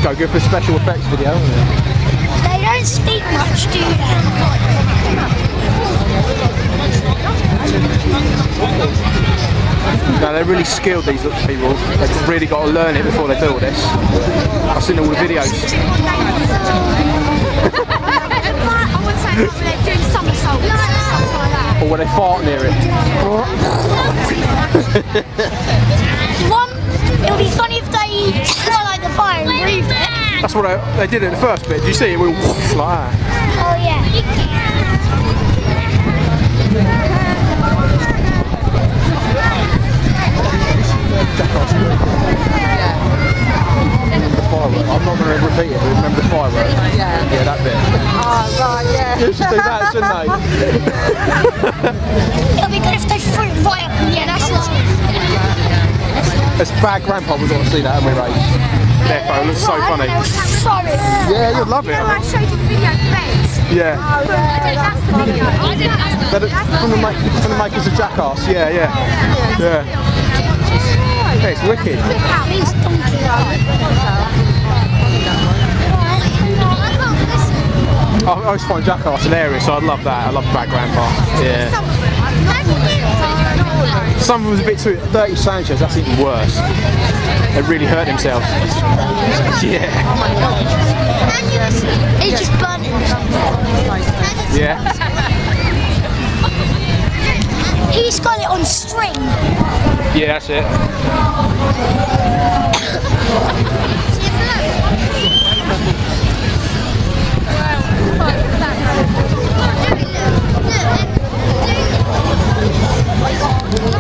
go good for a special effects video, isn't it? They don't speak much, do they? No, they're really skilled, these people. They've really got to learn it before they do all this. I've seen all the videos. Doing somersaults. Or when they fart near it. It would be funny if they swallowed the fire and breathed it. That's what they did at the first bit. Did you see it? We went whoosh like that. Oh yeah. Firework. I'm not going to repeat it, but remember the firework? Yeah. Yeah, that bit. Oh, right, yeah. You should do that, shouldn't they? It'll be good if they threw it right up in the air. That's As bad grandpa, we've got to see that, haven't we, Ray? Their phone looks so funny. Sorry. Yeah, you'll love it. I showed you the video of Quex. Yeah. That's the video. I didn't ask that. From the makers of Jackass. Yeah. Yeah, it's wicked. That means donkey. I always find Jackass hilarious, so I love that. I love Bad Grandpa. Yeah. Some of them was a bit too dirty Sanchez, that's even worse. They really hurt themselves. Yeah. It's just burnt himself. Yeah. He's got it on string. Yeah, that's it.